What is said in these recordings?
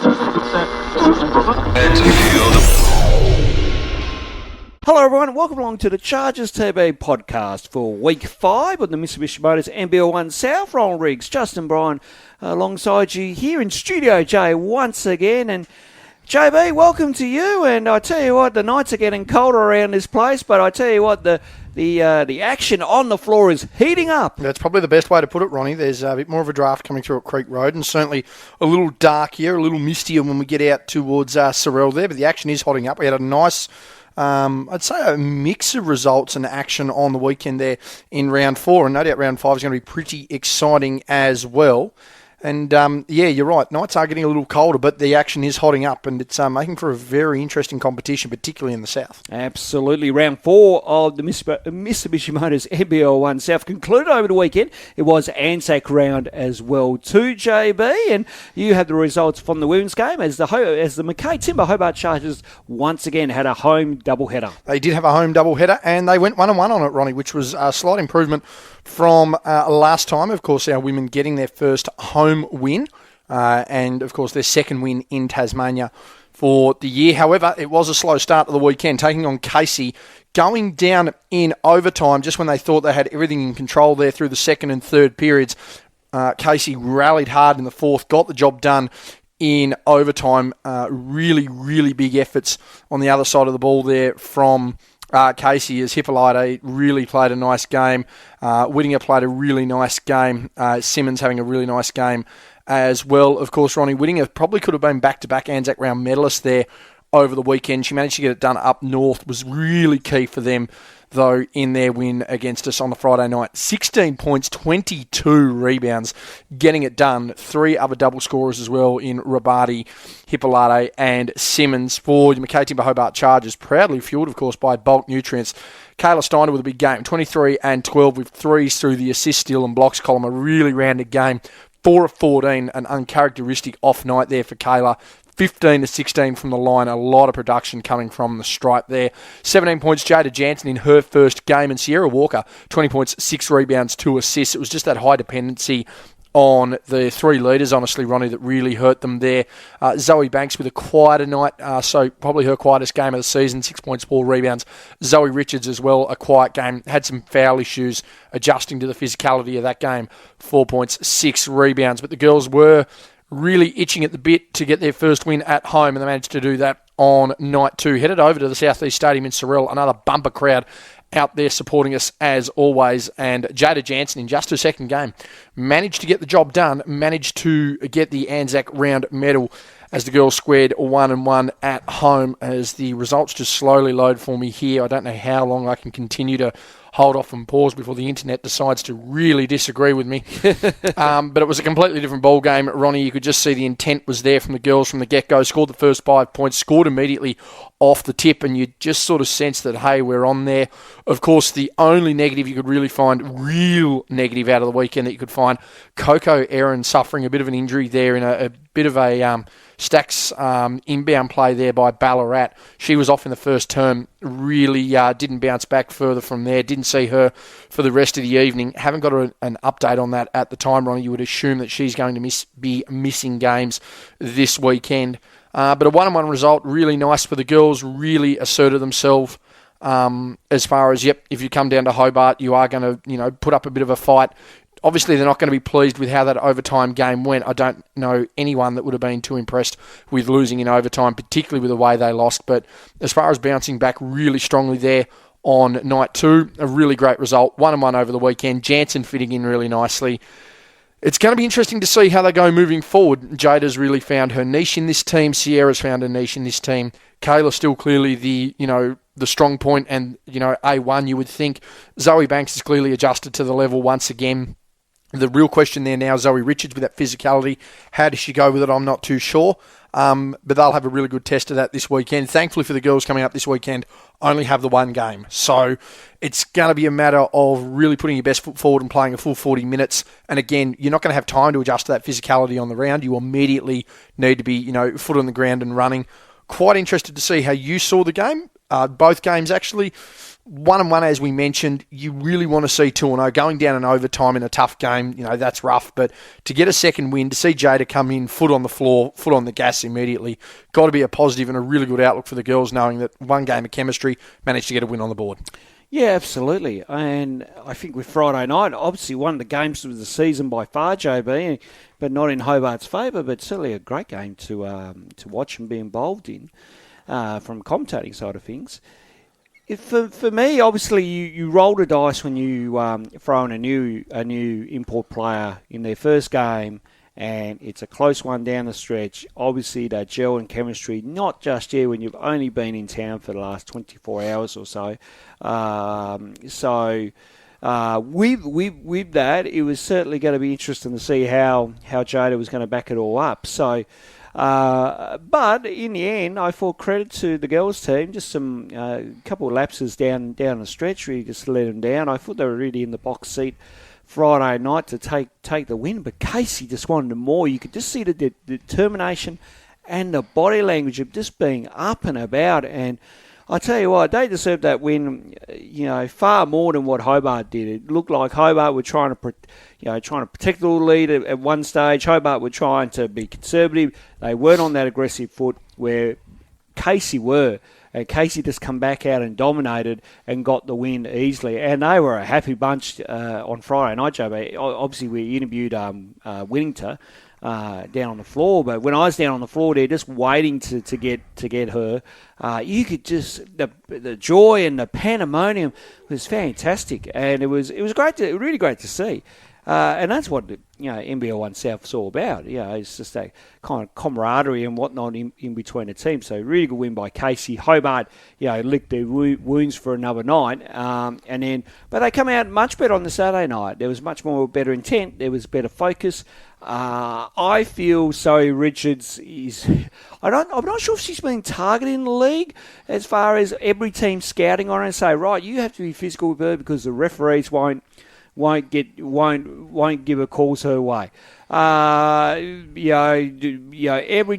Hello everyone, welcome along to the Chargers TV podcast for week 5 of the Mitsubishi Motors NBL1 South. Ron Riggs, Justin Bryan alongside you here in Studio J once again. And JB, welcome to you. And I tell you what, the nights are getting colder around this place, but I tell you what, the action on the floor is heating up. That's probably the best way to put it, Ronnie. There's a bit more of a draft coming through at Creek Road, and certainly a little dark here, a little mistier when we get out towards Sorrel there, but the action is hotting up. We had a nice, I'd say a mix of results and action on the weekend there in round 4, and no doubt round 5 is going to be pretty exciting as well. And, yeah, you're right. Nights are getting a little colder, but the action is hotting up, and it's making for a very interesting competition, particularly in the south. Absolutely. Round 4 of the Mitsubishi Motors NBL1 South concluded over the weekend. It was ANZAC Round as well too, JB. And you had the results from the women's game as the Mackay Timber Hobart Chargers once again had a home doubleheader. They did have a home doubleheader, and they went 1-1 on it, Ronnie, which was a slight improvement from last time. Of course, our women getting their first home win, and of course their second win in Tasmania for the year. However, it was a slow start to the weekend, taking on Casey, going down in overtime just when they thought they had everything in control there through the second and third periods. Casey rallied hard in the fourth, got the job done in overtime. Really, really big efforts on the other side of the ball there from Casey, as Hippolyte really played a nice game. Whittinger played a really nice game. Simmons having a really nice game as well. Of course, Ronnie Whittinger probably could have been back-to-back ANZAC Round medalists there over the weekend. She managed to get it done up north. Was really key for them, though, in their win against us on the Friday night. 16 points, 22 rebounds, getting it done. 3 other double scorers as well in Rabati, Hippolyte and Simmons for the Mackay Timber Hobart Chargers, proudly fueled, of course, by Bulk Nutrients. Kayla Steiner with a big game, 23 and 12 with 3s through the assist, steal and blocks column. A really rounded game. 4 of 14, an uncharacteristic off night there for Kayla. 15 to 16 from the line, a lot of production coming from the stripe there. 17 points, Jada Jansen in her first game, and Sierra Walker, 20 points, 6 rebounds, 2 assists. It was just that high dependency on the 3 leaders, honestly, Ronnie, that really hurt them there. Zoe Banks with a quieter night, so probably her quietest game of the season, 6 points, 4 rebounds. Zoe Richards as well, a quiet game, had some foul issues adjusting to the physicality of that game, 4 points, 6 rebounds. But the girls were really itching at the bit to get their first win at home, and they managed to do that on night 2. Headed over to the South East Stadium in Sorrel, another bumper crowd out there supporting us as always, and Jada Jansen in just her second game managed to get the job done, managed to get the ANZAC Round medal as the girls squared 1-1 at home. As the results just slowly load for me here, I don't know how long I can continue to hold off and pause before the internet decides to really disagree with me. But it was a completely different ball game, Ronnie. You could just see the intent was there from the girls from the get-go. Scored the first 5 points, scored immediately off the tip, and you just sort of sense that, hey, we're on there. Of course, the only negative you could really find, real negative out of the weekend that you could find, Coco Aaron suffering a bit of an injury there in a bit of a Stacks inbound play there by Ballarat. She was off in the first term, really didn't bounce back further from there. Didn't see her for the rest of the evening. Haven't got an update on that at the time, Ronnie. You would assume that she's going to be missing games this weekend. But a 1-1 result, really nice for the girls, really asserted themselves as far as, if you come down to Hobart, you are going to, put up a bit of a fight. Obviously, they're not going to be pleased with how that overtime game went. I don't know anyone that would have been too impressed with losing in overtime, particularly with the way they lost. But as far as bouncing back really strongly there on night 2, a really great result. 1-1 over the weekend. Jansen fitting in really nicely. It's going to be interesting to see how they go moving forward. Jada's really found her niche in this team. Sierra's found a niche in this team. Kayla's still clearly the strong point and, A1, you would think. Zoe Banks has clearly adjusted to the level once again. The real question there now, Zoe Richards with that physicality, how does she go with it? I'm not too sure. But they'll have a really good test of that this weekend. Thankfully for the girls coming up this weekend, only have the one game. So it's going to be a matter of really putting your best foot forward and playing a full 40 minutes. And again, you're not going to have time to adjust to that physicality on the round. You immediately need to be, foot on the ground and running. Quite interested to see how you saw the game. both games actually. 1-1, as we mentioned, you really want to see 2-0. Going down in overtime in a tough game, that's rough. But to get a second win, to see Jada come in, foot on the floor, foot on the gas immediately, got to be a positive and a really good outlook for the girls, knowing that one game of chemistry managed to get a win on the board. Yeah, absolutely. And I think with Friday night, obviously one of the games of the season by far, JB, but not in Hobart's favour, but certainly a great game to watch and be involved in from commentating side of things. For me, obviously, you roll the dice when you throw in a new import player in their first game, and it's a close one down the stretch. Obviously, that gel and chemistry, not just here when you've only been in town for the last 24 hours or so. With that, it was certainly going to be interesting to see how Jada was going to back it all up. So. But in the end, I thought credit to the girls' team. Just some couple of lapses down the stretch, really just let them down. I thought they were really in the box seat Friday night to take the win. But Casey just wanted more. You could just see the determination and the body language of just being up and about. And I tell you what, they deserved that win, far more than what Hobart did. It looked like Hobart were trying to protect the lead at one stage. Hobart were trying to be conservative. They weren't on that aggressive foot where Casey were. And Casey just come back out and dominated and got the win easily. And they were a happy bunch on Friday night, JB. Obviously, we interviewed Winnington down on the floor, but when I was down on the floor there, just waiting to get her, you could just the joy and the pandemonium was fantastic, and it was really great to see. And that's what NBL One South's all about. It's just that kind of camaraderie and whatnot in between the teams. So really good win by Casey. Hobart, licked their wounds for another night, but they come out much better on the Saturday night. There was much more better intent. There was better focus. I feel Zoe Richards is. I'm not sure if she's been targeted in the league as far as every team scouting on her and say, right, you have to be physical with her because the referees won't give her calls her way. Every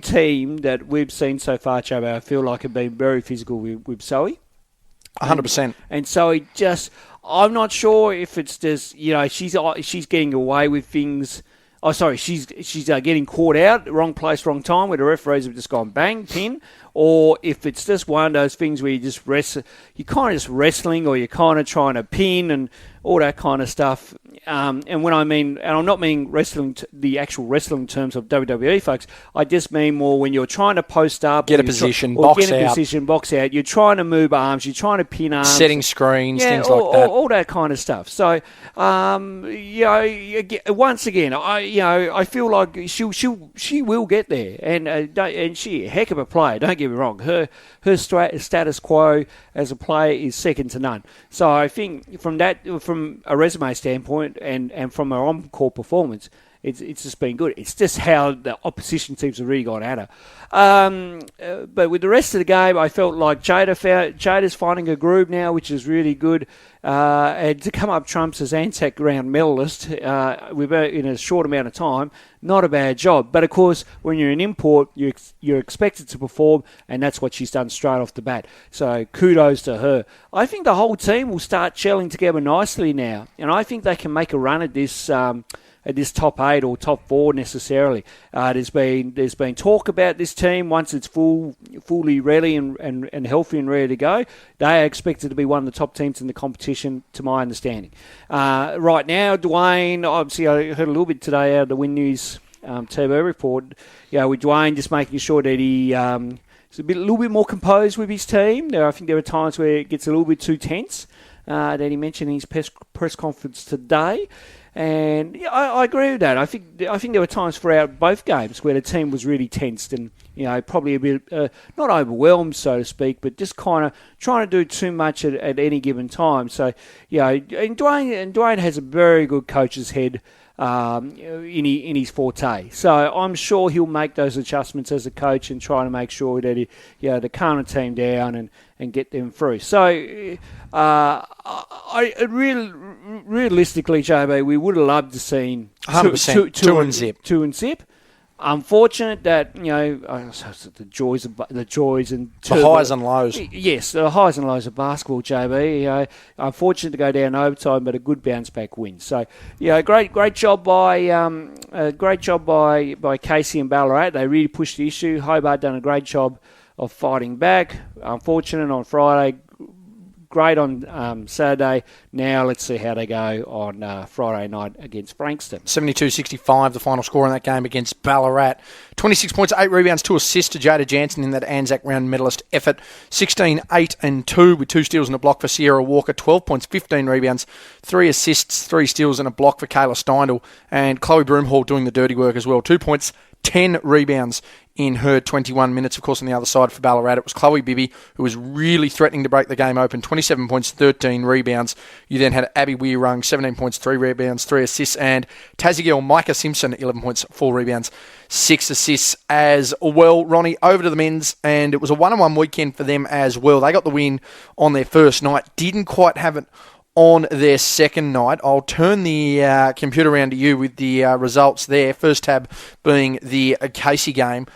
team that we've seen so far, Chabo, I feel like have been very physical with Zoe. 100%. And Zoe just, I'm not sure if it's just, she's getting away with things. Oh, sorry, she's getting caught out, wrong place, wrong time, where the referees have just gone bang, pin, or if it's just one of those things where you're kind of just wrestling, or you're kind of trying to pin and all that kind of stuff. And when and I'm not meaning wrestling, the actual wrestling terms of WWE, folks. I just mean more when you're trying to post up, get a position, box out. You're trying to move arms, you're trying to pin arms, setting screens, things like that, all that kind of stuff. So, once again, I feel like she will get there, and she a heck of a player. Don't get me wrong. Her status quo as a player is second to none. So I think from a resume standpoint and from her on-court performance, it's just been good. It's just how the opposition teams have really gone at her. But with the rest of the game, I felt like Jada's finding a groove now, which is really good. And to come up trumps as ANZAC Round medalist in a short amount of time, not a bad job. But of course, when you're an import, you're expected to perform, and that's what she's done straight off the bat. So kudos to her. I think the whole team will start gelling together nicely now, and I think they can make a run at this top 8 or top 4 necessarily. There's been talk about this team once it's fully ready and healthy and ready to go. They are expected to be one of the top teams in the competition, to my understanding. Right now, Dwayne, obviously I heard a little bit today out of the Win News TV report, with Dwayne just making sure that he is a little bit more composed with his team. I think there are times where it gets a little bit too tense, that he mentioned in his press conference today. And I agree with that. I think there were times throughout both games where the team was really tensed and probably a bit not overwhelmed, so to speak, but just kind of trying to do too much at any given time. So and Dwayne has a very good coach's head in his forte. So I'm sure he'll make those adjustments as a coach and try to make sure that to calm the team down and get them through. So realistically, JB, we would have loved to seen 100% 2 and zip. Unfortunate that, the joys and The highs and lows. Yes, the highs and lows of basketball, JB. Unfortunate to go down overtime, but a good bounce back win. So, great job by Casey and Ballarat. They really pushed the issue. Hobart done a great job of fighting back. Unfortunate on Friday. Great on Saturday. Now let's see how they go on Friday night against Frankston. 72-65, the final score in that game against Ballarat. 26 points, 8 rebounds, 2 assists to Jada Jansen in that ANZAC Round medalist effort. 16, 8 and 2 with 2 steals and a block for Sierra Walker. 12 points, 15 rebounds, 3 assists, 3 steals and a block for Kayla Steindl. And Chloe Broomhall doing the dirty work as well. 2 points, 10 rebounds in her 21 minutes. Of course, on the other side for Ballarat, it was Chloe Bibby, who was really threatening to break the game open. 27 points, 13 rebounds. You then had Abby Weirung, 17 points, 3 rebounds, 3 assists, and Tassie girl Micah Simpson, 11 points, 4 rebounds, 6 assists as well. Ronnie, over to the men's, and it was a 1-on-1 weekend for them as well. They got the win on their first night. Didn't quite have it on their second night. I'll turn the computer around to you with the results there. First tab being the Casey game.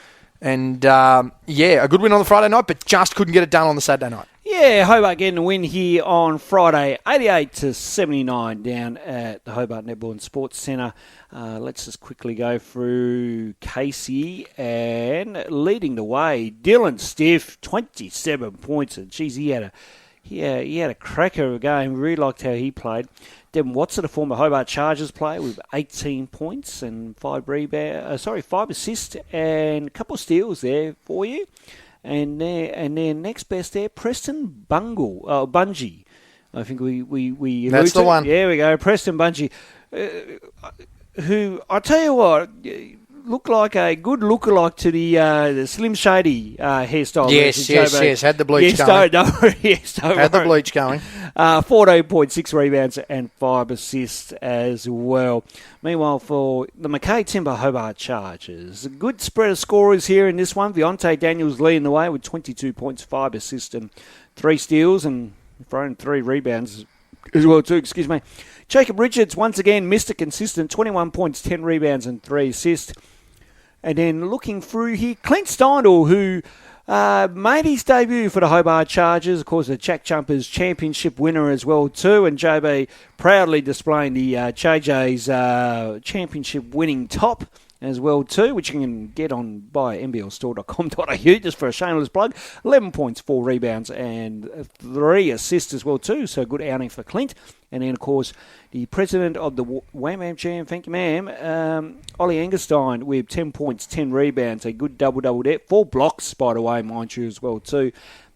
And, a good win on the Friday night, but just couldn't get it done on the Saturday night. Yeah, Hobart getting a win here on Friday, 88-79 down at the Hobart Netball and Sports Centre. Let's just quickly go through Casey, and leading the way, Dylan Stiff, 27 points. And geez, he had a cracker of a game. Really liked how he played. Devin Watson, a former Hobart Chargers player, with 18 points and 5 assists and a couple of steals there for you. And then next best there, Preston Bungie. I think we that's the one. There we go, Preston Bungie, who I tell you what, looked like a good lookalike to the Slim Shady hairstyle. Yes. Had the bleach going. Had the bleach going. 14.6 rebounds and 5 assists as well. Meanwhile, for the Mackay Timber Hobart Chargers, a good spread of scorers here in this one. Viontae Daniels leading the way with 22 points, 5 assists and 3 steals, and throwing 3 rebounds as well too. Excuse me. Jacob Richards, once again, Mr. Consistent, 21 points, 10 rebounds and 3 assists. And then looking through here, Clint Steindl, who made his debut for the Hobart Chargers, of course, the Jack Jumpers Championship winner as well too, and JB proudly displaying the JJ's Championship winning top as well too, which you can get on by nblstore.com.au, just for a shameless plug. 11 points, 4 rebounds and 3 assists as well too, so good outing for Clint. And then, of course, the president of the Wham Am Jam, thank you, ma'am, Ollie Angerstein, with 10 points, 10 rebounds, a good double-double there. 4 blocks, by the way, mind you, as well, too.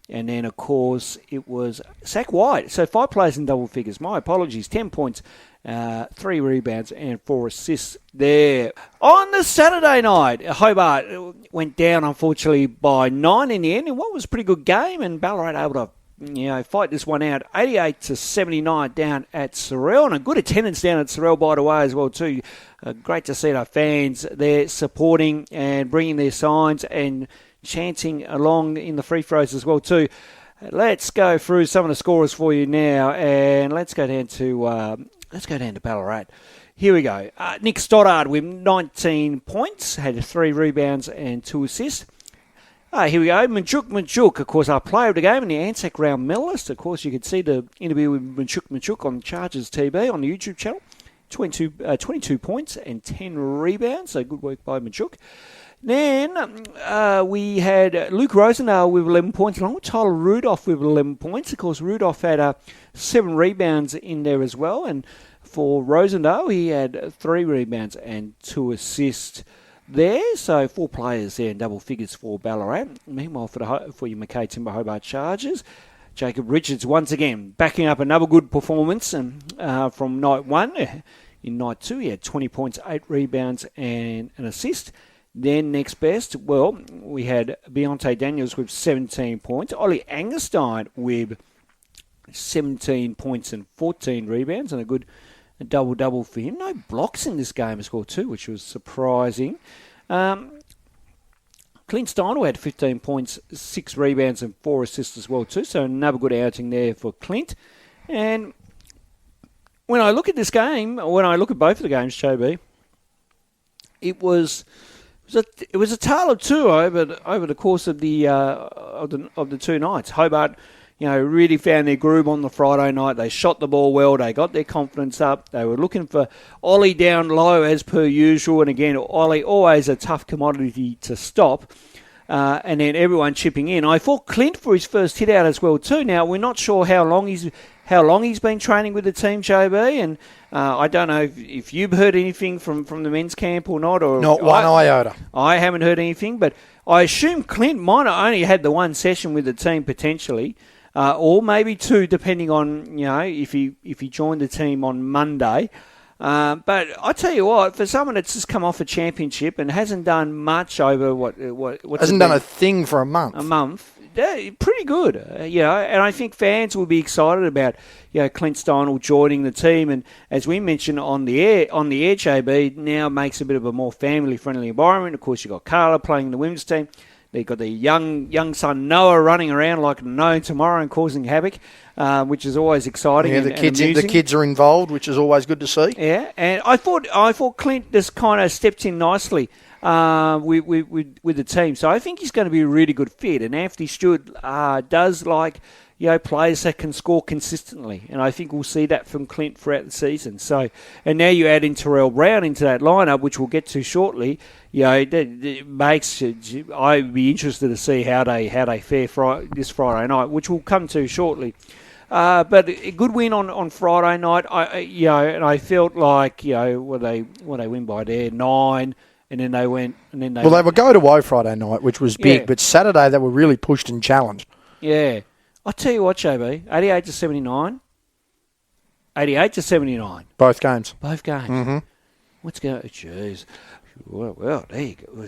And then, of course, it was Zach White. So 5 players in double figures. My apologies. 10 points, 3 rebounds, and 4 assists there. On the Saturday night, Hobart went down, unfortunately, by 9 in the end in what was a pretty good game, and Ballarat able to fight this one out, 88-79 down at Sorrel, and a good attendance down at Sorrel, by the way, as well too. Great to see our fans there supporting and bringing their signs and chanting along in the free throws as well too. Let's go through some of the scorers for you now, and let's go down to Ballarat. Here we go. Nick Stoddard with 19 points, had 3 rebounds and 2 assists. Here we go. Manchuk, of course, our player of the game and the ANZAC Round medalist. Of course, you can see the interview with Manchuk on Chargers TV on the YouTube channel. 22 points and 10 rebounds, so good work by Manchuk. Then we had Luke Rosendale with 11 points, along with Tyler Rudolph with 11 points. Of course, Rudolph had 7 rebounds in there as well. And for Rosendale, he had 3 rebounds and 2 assists there, so 4 players there in double figures for Ballarat. Meanwhile, for your Mackay Timber Hobart Chargers, Jacob Richards once again backing up another good performance from night 1. In night 2, he had 20 points, 8 rebounds and an assist. Then next best, well, we had Viontae Daniels with 17 points, Ollie Angerstein with 17 points and 14 rebounds, and a good double-double for him. No blocks in this game as well too, which was surprising. Clint Steindl had 15 points, 6 rebounds and 4 assists as well too, so another good outing there for Clint. And when I look at this game, when I look at both of the games, JB, it was It was a tale of two over the course of the 2 nights. Hobart, really found their groove on the Friday night. They shot the ball well. They got their confidence up. They were looking for Ollie down low as per usual. And again, Ollie always a tough commodity to stop. And then everyone chipping in. I thought Clint for his first hit out as well too. Now we're not sure how long he's been training with the team, JB, and I don't know if you've heard anything from the men's camp or not. Or not one iota. I haven't heard anything, but I assume Clint might have only had the one session with the team potentially, or maybe two, depending on if he joined the team on Monday. But I tell you what, for someone that's just come off a championship and hasn't done much over what's hasn't done a thing for a month. Pretty good, and I think fans will be excited about Clint Steinel joining the team, and as we mentioned on the air, JB now makes a bit of a more family-friendly environment. Of course, you've got Carla playing the women's team. They've got the young son Noah running around like no tomorrow and causing havoc, which is always exciting. Yeah, and the kids are involved, which is always good to see. Yeah, and I thought Clint just kind of stepped in nicely with the team, so I think he's going to be a really good fit. And Anthony Stewart does like players that can score consistently, and I think we'll see that from Clint throughout the season. So, and now you add in Terrell Brown into that lineup, which we'll get to shortly. It makes I'd be interested to see how they fare this Friday night, which we'll come to shortly. But a good win on Friday night. And I felt like they win by there 9. And then they went, they were go-to-woe Friday night, which was big, but Saturday they were really pushed and challenged. Yeah. I'll tell you what, JB, 88-79. 88-79. Both games. Mm-hmm. Let's go. Jeez. Well, there you go.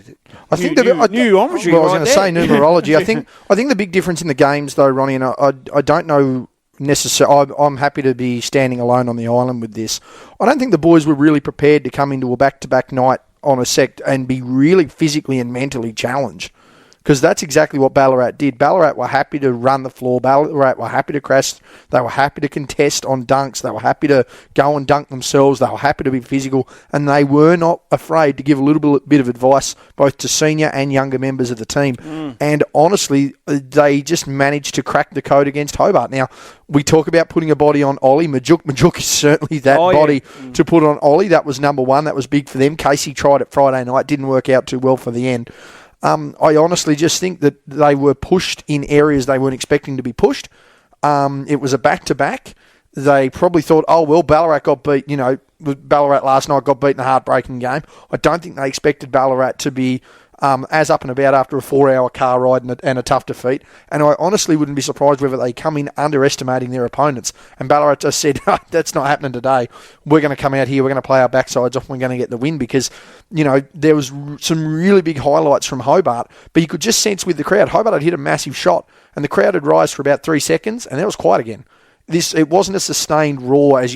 I think numerology. Well, I was going to say numerology. I think the big difference in the games, though, Ronnie, and I don't know necessarily. I'm happy to be standing alone on the island with this. I don't think the boys were really prepared to come into a back-to-back night on a sect and be really physically and mentally challenged, because that's exactly what Ballarat did. Ballarat were happy to run the floor. Ballarat were happy to crash. They were happy to contest on dunks. They were happy to go and dunk themselves. They were happy to be physical, and they were not afraid to give a little bit of advice both to senior and younger members of the team. And honestly, they just managed to crack the code against Hobart. Now, we talk about putting a body on Ollie. Majuk is certainly that body to put on Ollie. That was number one. That was big for them. Casey tried it Friday night. Didn't work out too well for the end. I honestly just think that they were pushed in areas they weren't expecting to be pushed. It was a back-to-back. They probably thought, Ballarat got beat, Ballarat last night got beat in a heartbreaking game. I don't think they expected Ballarat to be as up and about after a 4-hour car ride and a tough defeat. And I honestly wouldn't be surprised whether they come in underestimating their opponents. And Ballarat just said, that's not happening today. We're going to come out here, we're going to play our backsides off, and we're going to get the win, because, there was some really big highlights from Hobart, but you could just sense with the crowd, Hobart had hit a massive shot, and the crowd had rise for about 3 seconds, and then it was quiet again. It wasn't a sustained roar as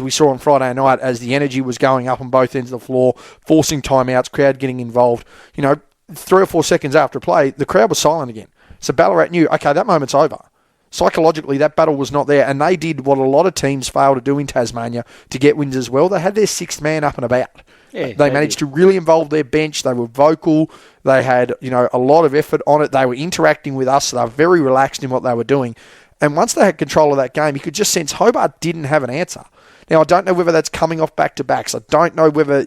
we saw on Friday night, as the energy was going up on both ends of the floor, forcing timeouts, crowd getting involved. 3 or 4 seconds after play, the crowd was silent again. So Ballarat knew, okay, that moment's over. Psychologically, that battle was not there, and they did what a lot of teams fail to do in Tasmania to get wins as well. They had their sixth man up and about. Yeah, they managed to really involve their bench. They were vocal. They had a lot of effort on it. They were interacting with us. So they were very relaxed in what they were doing. And once they had control of that game, you could just sense Hobart didn't have an answer. Now, I don't know whether that's coming off back-to-backs. I don't know whether,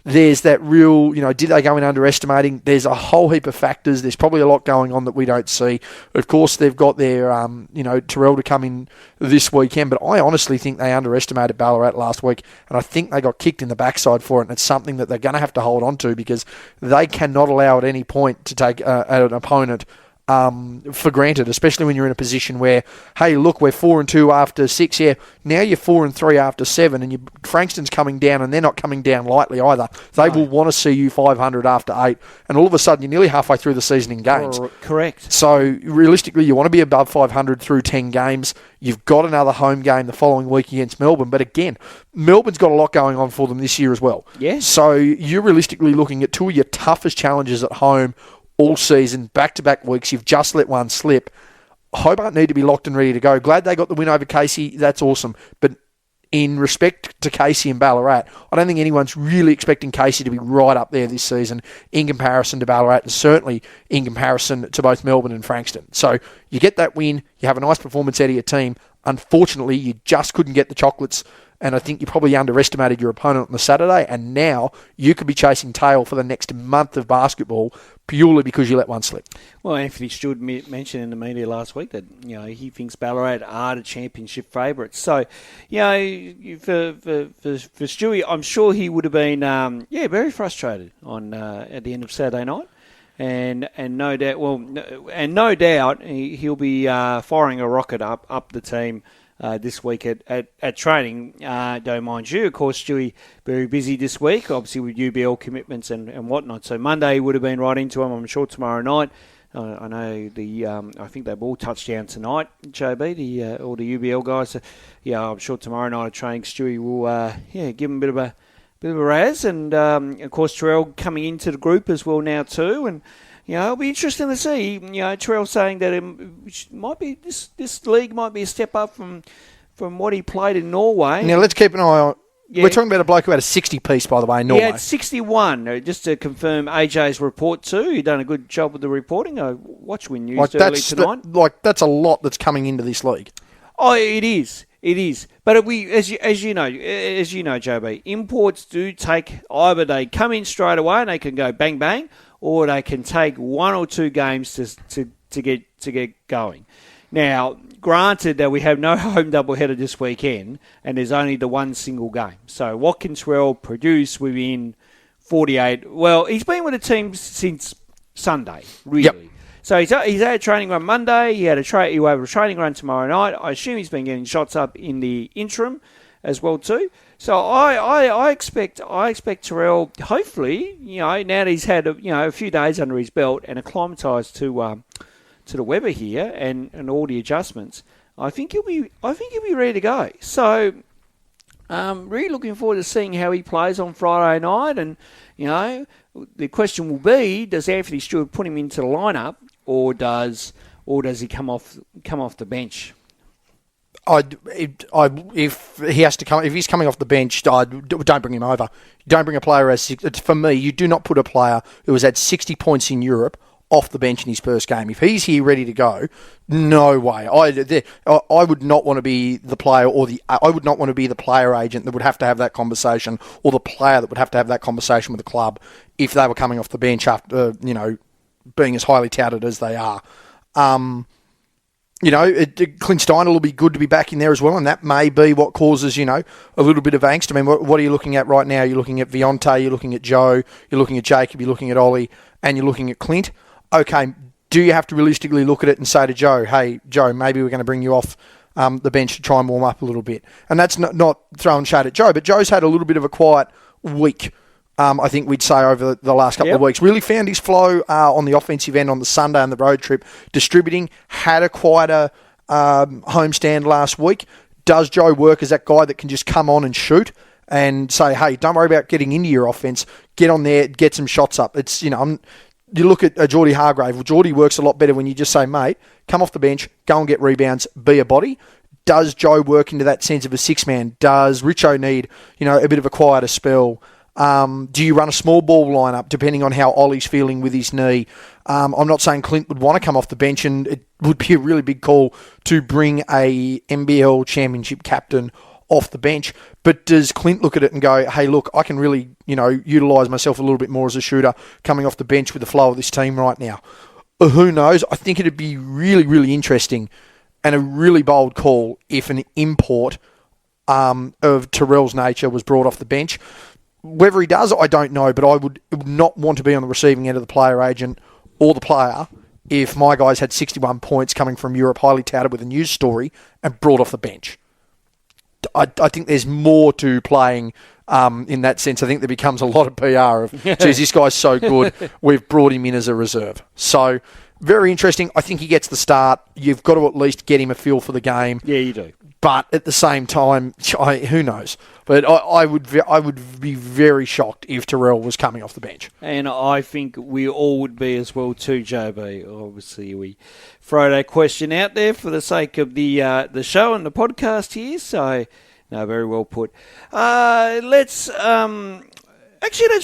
there's that real, did they go in underestimating? There's a whole heap of factors. There's probably a lot going on that we don't see. Of course, they've got their, Terrell to come in this weekend, but I honestly think they underestimated Ballarat last week, and I think they got kicked in the backside for it, and it's something that they're going to have to hold on to, because they cannot allow at any point to take an opponent for granted, especially when you're in a position where, hey, look, we're 4-2 after 6. Yeah, now you're 4-3 after 7, and Frankston's coming down, and they're not coming down lightly either. They will want to see you 500 after 8, and all of a sudden you're nearly halfway through the season in games. Correct. So realistically, you want to be above 500 through 10 games. You've got another home game the following week against Melbourne, but again, Melbourne's got a lot going on for them this year as well. Yes. So you're realistically looking at two of your toughest challenges at home all season, back-to-back weeks. You've just let one slip. Hobart need to be locked and ready to go. Glad they got the win over Casey. That's awesome. But in respect to Casey and Ballarat, I don't think anyone's really expecting Casey to be right up there this season in comparison to Ballarat, and certainly in comparison to both Melbourne and Frankston. So you get that win, you have a nice performance out of your team. Unfortunately, you just couldn't get the chocolates, and I think you probably underestimated your opponent on the Saturday, and now you could be chasing tail for the next month of basketball purely because you let one slip. Well, Anthony Stewart mentioned in the media last week that he thinks Ballarat are the championship favourites. So, for Stewie, I'm sure he would have been very frustrated on at the end of Saturday night. And no doubt, he'll be firing a rocket up the team this week at training. Don't mind you, of course, Stewie, very busy this week, obviously with UBL commitments and whatnot. So Monday would have been right into him. I'm sure tomorrow night. I know I think they've all touched down tonight, JB, all the UBL guys. So, I'm sure tomorrow night at training, Stewie will give him a bit of a raz, and of course Terrell coming into the group as well now too, and it'll be interesting to see. Terrell saying that it might be this league might be a step up from what he played in Norway. Now let's keep an eye on. Yeah. We're talking about a bloke who had a 60 piece, by the way, in Norway. Yeah, 61. Just to confirm AJ's report too. You've done a good job with the reporting. I watched Win News early tonight. That's a lot that's coming into this league. Oh, it is. It is, but as you know, JB, imports do take either they come in straight away and they can go bang bang, or they can take 1 or 2 games to get going. Now, granted that we have no home doubleheader this weekend, and there's only the one single game. So, what can Terrell produce within 48? Well, he's been with the team since Sunday, really. Yep. So he's had a training run Monday. He'll have a training run tomorrow night. I assume he's been getting shots up in the interim as well too. So I expect Terrell, hopefully, now that he's had a few days under his belt and acclimatised to the weather here and all the adjustments, I think he'll be ready to go. So really looking forward to seeing how he plays on Friday night, and the question will be, does Anthony Stewart put him into the lineup, or does he come off the bench? If he's coming off the bench, don't bring him over. Don't bring a player for me. You do not put a player who has had 60 points in Europe off the bench in his first game. If he's here ready to go, no way. I would not want to be the player, I would not want to be the player agent that would have to have that conversation, or the player that would have to have that conversation with the club if they were coming off the bench after being as highly touted as they are. Clint Steiner will be good to be back in there as well, and that may be what causes, a little bit of angst. I mean, what are you looking at right now? You're looking at Vionte, you're looking at Joe, you're looking at Jacob, you're looking at Ollie, and you're looking at Clint. Okay, do you have to realistically look at it and say to Joe, hey, Joe, maybe we're going to bring you off the bench to try and warm up a little bit? And that's not throwing shade at Joe, but Joe's had a little bit of a quiet week, I think we'd say, over the last couple of weeks. Really found his flow on the offensive end on the Sunday on the road trip, distributing, had a quieter homestand last week. Does Joe work as that guy that can just come on and shoot and say, hey, don't worry about getting into your offense, get on there, get some shots up? It's, you look at Geordie Hargrave. Well, Geordie works a lot better when you just say, mate, come off the bench, go and get rebounds, be a body. Does Joe work into that sense of a six-man? Does Richo need, a bit of a quieter spell? Do you run a small ball lineup depending on how Ollie's feeling with his knee? I'm not saying Clint would want to come off the bench, and it would be a really big call to bring a NBL championship captain off the bench. But does Clint look at it and go, hey, look, I can really, utilise myself a little bit more as a shooter coming off the bench with the flow of this team right now? Who knows? I think it'd be really, really interesting and a really bold call if an import of Terrell's nature was brought off the bench. Whether he does, I don't know, but I would not want to be on the receiving end of the player agent or the player if my guys had 61 points coming from Europe, highly touted with a news story, and brought off the bench. I think there's more to playing in that sense. I think there becomes a lot of PR of, geez, this guy's so good, we've brought him in as a reserve. So, very interesting. I think he gets the start. You've got to at least get him a feel for the game. Yeah, you do. But at the same time, who knows? But I would be very shocked if Terrell was coming off the bench. And I think we all would be as well too, JB. Obviously, we throw that question out there for the sake of the show and the podcast here. So No, very well put. Let's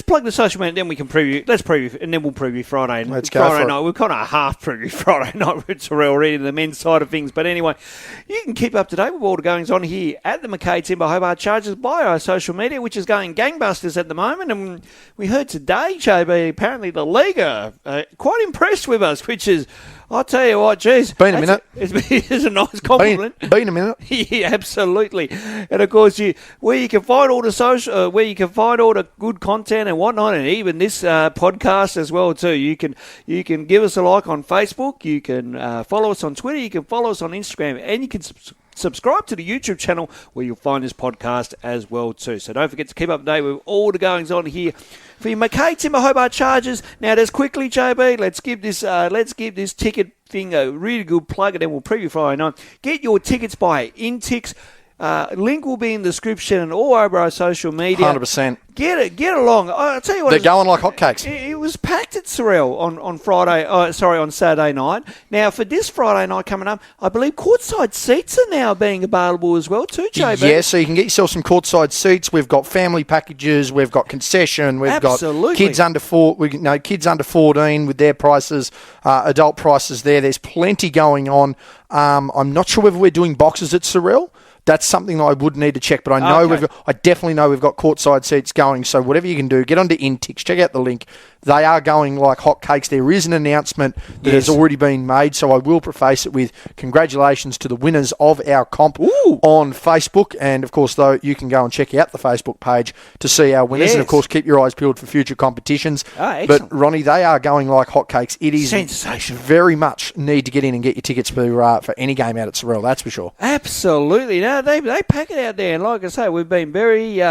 plug the social media, then we can preview. Let's preview, and then we'll preview Friday. Let's go Friday for night. it. We're kind of half preview Friday night with Terrell reading the men's side of things. But anyway, you can keep up to date with all the goings on here at the McKay Timber Hobart Chargers by our social media, which is going gangbusters at the moment. And we heard today, JB, apparently the league are quite impressed with us, which is, I'll tell you what, geez. Been a minute. It's a nice compliment. Been a minute. Yeah, absolutely. And of course, where you can find all the good content and whatnot, and even this podcast as well too. You can give us a like on Facebook. You can follow us on Twitter. You can follow us on Instagram, and you can subscribe to the YouTube channel where you'll find this podcast as well too. So don't forget to keep up to date with all the goings on here for your McKay Timber Hobart Chargers. Now, just quickly, JB, let's give this ticket thing a really good plug, and then we'll preview Friday night. Get your tickets by Intix. Link will be in the description and all over our social media. 100%. Get along. I'll tell you what. They're going like hotcakes. It was packed at Sorrel on Saturday night. Now, for this Friday night coming up, I believe courtside seats are now being available as well too, JB. Yeah, so you can get yourself some courtside seats. We've got family packages. We've got concession. We've Absolutely. got kids under 14 with their prices, adult prices there. There's plenty going on. I'm not sure whether we're doing boxes at Sorrel. That's something I would need to check, but I know I definitely know we've got courtside seats going. So whatever you can do, get onto Intix, check out the link. They are going like hotcakes. There is an announcement that has already been made, so I will preface it with congratulations to the winners of our comp on Facebook. And of course, though, you can go and check out the Facebook page to see our winners, and of course, keep your eyes peeled for future competitions. But Ronnie, they are going like hotcakes. It is sensational. Very much need to get in and get your tickets for any game out at Sorrel. That's for sure. Absolutely. No, they pack it out there, and like I say, we've been very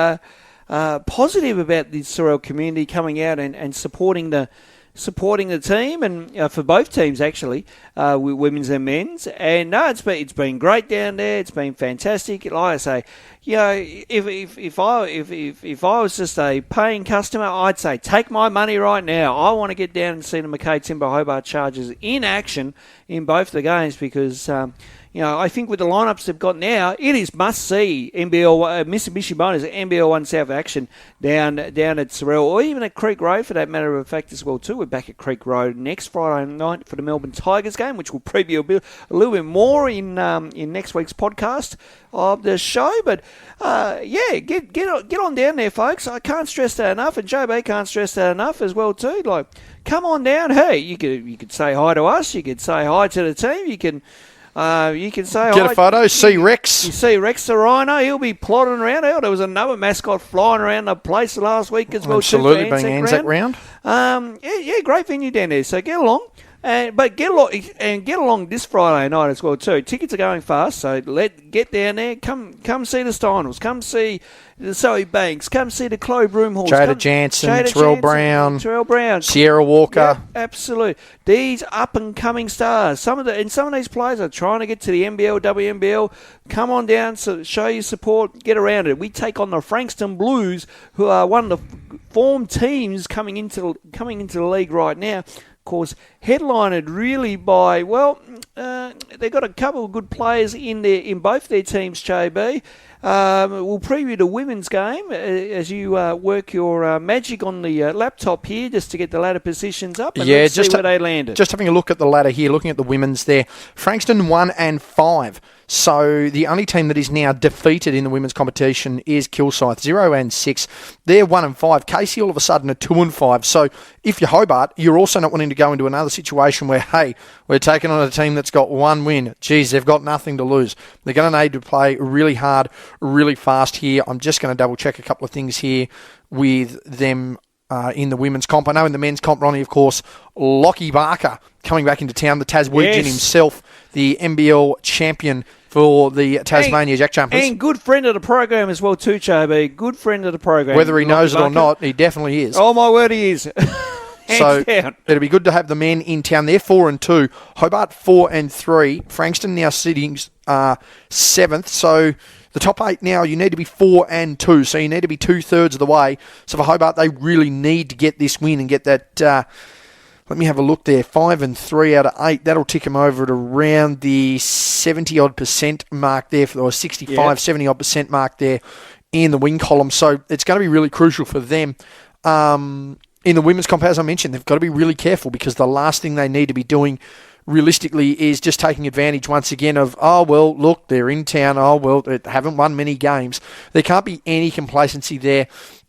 positive about the Sorrel community coming out and supporting the team, and for both teams actually, women's and men's. And no, it's been great down there. It's been fantastic. Like I say, if I was just a paying customer, I'd say take my money right now. I want to get down and see the McKay Timber Hobart Chargers in action in both the games, because I think with the lineups they've got now, it is must-see NBL Mitsubishi Motors NBL 1 South action down at Sorrel, or even at Creek Road for that matter of fact as well too. We're back at Creek Road next Friday night for the Melbourne Tigers game, which we'll preview a little bit more in next week's podcast of the show. But get on down there, folks. I can't stress that enough, and JB can't stress that enough as well too. Like, come on down. Hey, you could say hi to us. You could say hi to the team. You can say get a photo. See Rex. You see Rex the Rhino. He'll be plodding around. There was another mascot flying around the place last week as well. Absolutely, being ANZAC Round. Great venue down there. So get along. But get along this Friday night as well too. Tickets are going fast, so get down there. Come see the Steinels. Come see the Zoe Banks. Come see the Chloe Broomhorse. Jada Jansen, Terrell Brown, Sierra Walker. Yeah, absolutely. These up and coming stars. Some of these players are trying to get to the NBL, WNBL. Come on down, show your support. Get around it. We take on the Frankston Blues, who are one of the form teams coming into the league right now. Course, headlined really by, they've got a couple of good players in both their teams, JB. We'll preview the women's game as you work your magic on the laptop here, just to get the ladder positions up, and let's see where they landed. Just having a look at the ladder here, looking at the women's there. Frankston 1-5. So the only team that is now defeated in the women's competition is Kilsyth, 0-6. They're 1-5. Casey all of a sudden are 2-5. So if you're Hobart, you're also not wanting to go into another situation where, hey, we're taking on a team that's got one win. Geez, they've got nothing to lose. They're going to need to play really hard, really fast here. I'm just going to double check a couple of things here with them in the women's comp. I know in the men's comp, Ronnie, of course, Lockie Barker coming back into town, the Taswegian himself, the NBL champion for the Tasmania Jack Jumpers. And good friend of the program as well too, JB. Good friend of the program. Whether he knows it or not, he definitely is. Oh, my word, he is. So it'll be good to have the men in town. They're 4-2. Hobart 4-3. Frankston now sitting 7th. So the top 8 now, you need to be 4-2. So you need to be 2/3 of the way. So for Hobart, they really need to get this win and get that let me have a look there. 5 and 3 out of 8. That'll tick them over at around the 70-odd% mark there, or 65, 70-odd% mark there in the win column. So it's going to be really crucial for them. In the women's comp, as I mentioned, they've got to be really careful, because the last thing they need to be doing realistically is just taking advantage once again of, oh, well, look, they're in town. Oh, well, they haven't won many games. There can't be any complacency there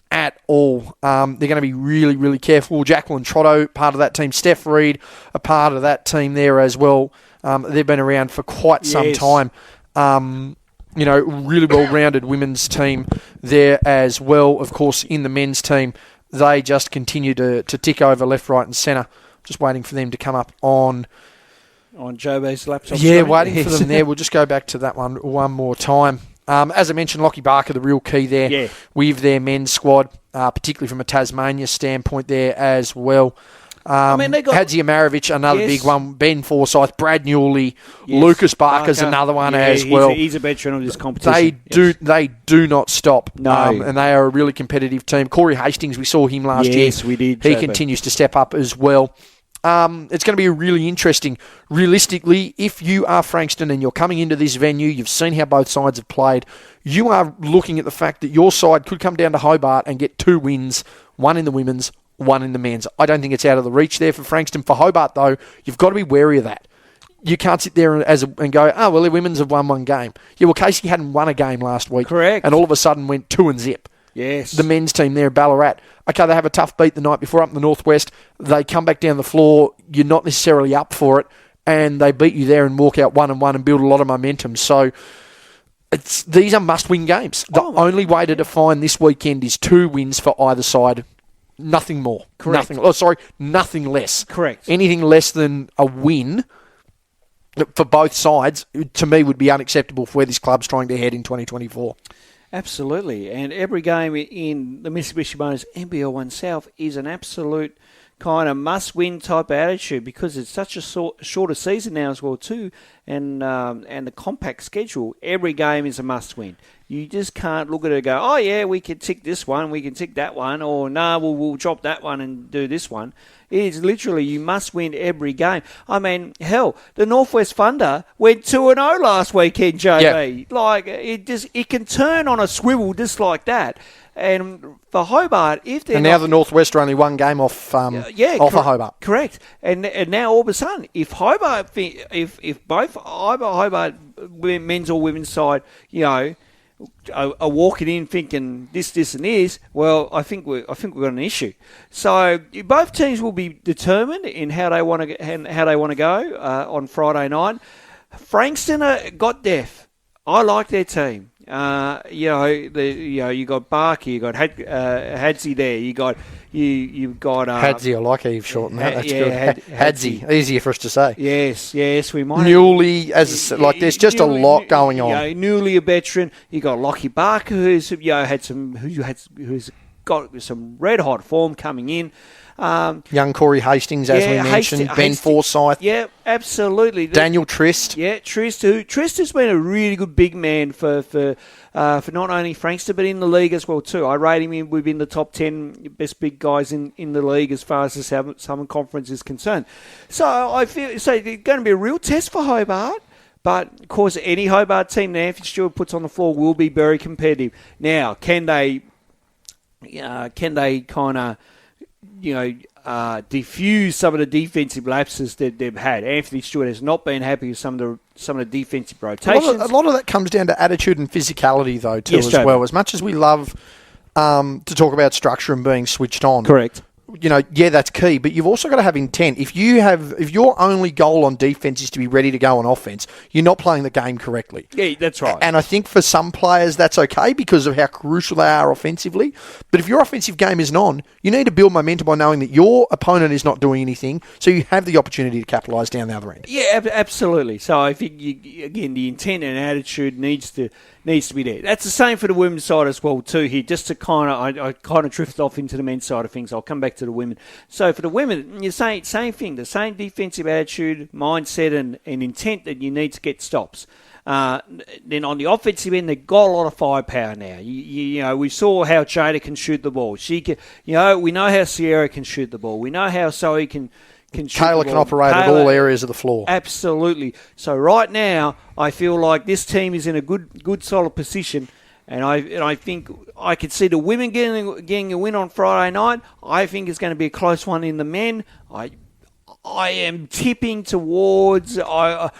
at all. They're going to be really, really careful. Jacqueline Trotto, part of that team. Steph Reed, a part of that team there as well. They've been around for quite some time. Really well-rounded women's team there as well. Of course, in the men's team, they just continue to tick over left, right and centre. Just waiting for them to come up on JB's laptop. Yeah, waiting for them there. We'll just go back to that one more time. As I mentioned, Lockie Barker, the real key there with their men's squad, particularly from a Tasmania standpoint there as well. They got Hadzi Amarovich, another big one. Ben Forsyth, Brad Newley, Lucas Barker's another one as well. He's a veteran of this competition. They do not stop. No. And they are a really competitive team. Corey Hastings, we saw him last year. Yes, we did. He continues to step up as well. It's going to be really interesting. Realistically, if you are Frankston and you're coming into this venue, you've seen how both sides have played, you are looking at the fact that your side could come down to Hobart and get 2 wins, one in the women's, one in the men's. I don't think it's out of the reach there for Frankston. For Hobart, though, you've got to be wary of that. You can't sit there and go, oh, well, the women's have won one game. Yeah, well, Casey hadn't won a game last week. Correct. And all of a sudden went 2-0. Yes. The men's team there, Ballarat. Okay, they have a tough beat the night before up in the northwest. They come back down the floor. You're not necessarily up for it. And they beat you there and walk out 1-1 and build a lot of momentum. So these are must-win games. The only way to define this weekend is 2 wins for either side. Nothing more. Correct. Nothing less. Correct. Anything less than a win for both sides, to me, would be unacceptable for where this club's trying to head in 2024. Absolutely. And every game in the Mitsubishi Motors NBL1 South is an absolute kind of must-win type attitude, because it's such a shorter season now as well too, and the compact schedule. Every game is a must-win. You just can't look at it and go, oh yeah, we can tick this one, we can tick that one, or no, we'll drop that one and do this one. It is literally, you must win every game. I mean, hell, the Northwest Thunder went 2-0 last weekend, JB. Yeah. Like, it can turn on a swivel just like that. And for Hobart, if they're now the Northwest are only 1 game off of Hobart. Correct. And now all of a sudden, if Hobart, if both Hobart men's or women's side, are walking in thinking this, and this, well, I think we've got an issue. So both teams will be determined in how they want to go on Friday night. Frankston got deaf. I like their team. You got Barker, you got Hadzi there, you got Hadzi. I like how you've shortened that. That's good. Hadzi, easier for us to say. Yes, we might. Newley, there's just a lot going on. Newley, a veteran. You got Lockie Barker, who's got some red hot form coming in. Young Corey Hastings, as we mentioned. Ben Forsyth. Yeah, absolutely. Daniel Trist. Yeah, Trist has been a really good big man for not only Frankston, but in the league as well too. I rate him within the top 10 best big guys in the league as far as the Southern Conference is concerned. So I feel it's going to be a real test for Hobart. But, of course, any Hobart team that Anthony Stewart puts on the floor will be very competitive. Now, can they kind of diffuse some of the defensive lapses that they've had? Anthony Stewart has not been happy with some of the defensive rotations. A lot of that comes down to attitude and physicality, though, too, as well. As much as we love to talk about structure and being switched on. Correct. That's key, but you've also got to have intent. If your only goal on defense is to be ready to go on offense, you're not playing the game correctly. Yeah, that's right. And I think for some players that's okay because of how crucial they are offensively. But if your offensive game isn't on, you need to build momentum by knowing that your opponent is not doing anything, so you have the opportunity to capitalise down the other end. Yeah, absolutely. So I think, again, the intent and attitude needs to be there. That's the same for the women's side as well too here. Just to I kind of drift off into the men's side of things. I'll come back to the women. So for the women, you say same thing, the same defensive attitude, mindset and intent that you need to get stops. Then on the offensive end, they've got a lot of firepower now. We saw how Jada can shoot the ball. She can, we know how Sierra can shoot the ball. We know how Zoe can Kayla can operate at all areas of the floor. Absolutely. So right now, I feel like this team is in a good solid position, and I think I could see the women getting a win on Friday night. I think it's going to be a close one in the men. I am tipping towards. I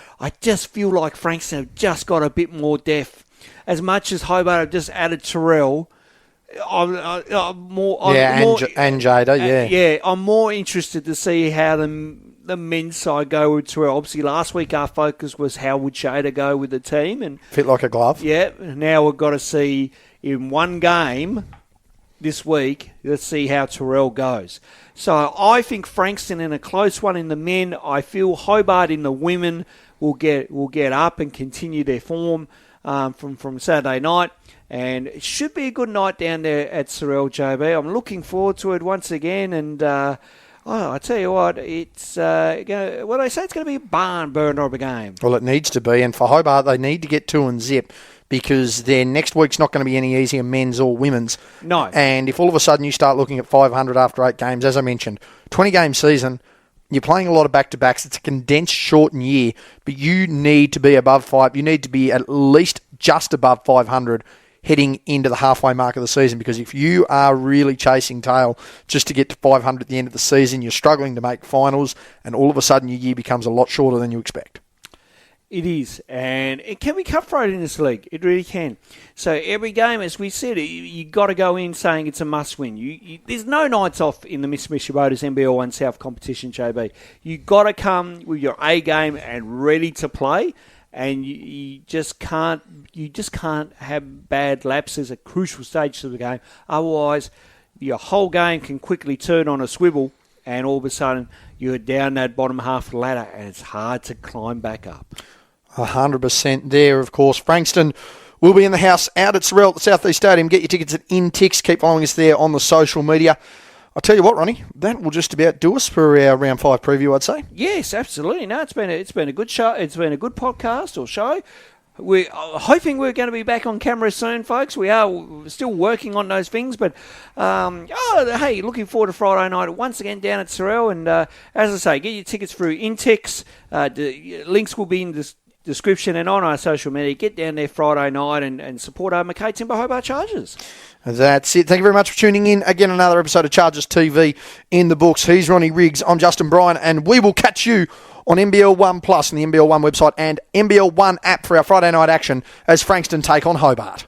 just feel like Frankston have just got a bit more depth. As much as Hobart have just added Terrell, I'm Jada, I'm more interested to see how the men's side go with Terrell. Obviously, last week our focus was how would Jada go with the team and fit like a glove. Yeah. Now we've got to see in one game this week. Let's see how Terrell goes. So I think Frankston in a close one in the men. I feel Hobart in the women will get up and continue their form from Saturday night. And it should be a good night down there at Sorrel, JB. I'm looking forward to it once again. And I tell you what, it's they say it's going to be a barn burner of a game. Well, it needs to be. And for Hobart, they need to get 2-0 because their next week's not going to be any easier, men's or women's. No. And if all of a sudden you start looking at 500 after 8 games, as I mentioned, 20-game season, you're playing a lot of back-to-backs. It's a condensed, shortened year, but you need to be above 5. You need to be at least just above 500 heading into the halfway mark of the season, because if you are really chasing tail just to get to 500 at the end of the season, you're struggling to make finals, and all of a sudden your year becomes a lot shorter than you expect. It is, and it can be cutthroat in this league. It really can. So every game, as we said, you got to go in saying it's a must-win. There's no nights off in the Mitsubishi Motors NBL 1 South competition, JB. You got to come with your A game and ready to play. And you just can't have bad lapses at crucial stages of the game. Otherwise, your whole game can quickly turn on a swivel, and all of a sudden you're down that bottom half of the ladder, and it's hard to climb back up. 100% there, of course. Frankston will be in the house out at Sorrel at the South East Stadium. Get your tickets at InTix. Keep following us there on the social media. I'll tell you what, Ronnie, that will just about do us for our Round 5 preview, I'd say. Yes, absolutely. No, it's been a good show. It's been a good podcast or show. We're hoping we're going to be back on camera soon, folks. We are still working on those things, but hey, looking forward to Friday night once again down at Sorrel. And as I say, get your tickets through Intex. The links will be in the description and on our social media. Get down there Friday night and support our McKay Timber Hobart Chargers. That's it. Thank you very much for tuning in. Again, another episode of Chargers TV in the books. He's Ronnie Riggs. I'm Justin Bryan, and we will catch you on NBL 1 Plus and the NBL 1 website and NBL 1 app for our Friday night action as Frankston take on Hobart.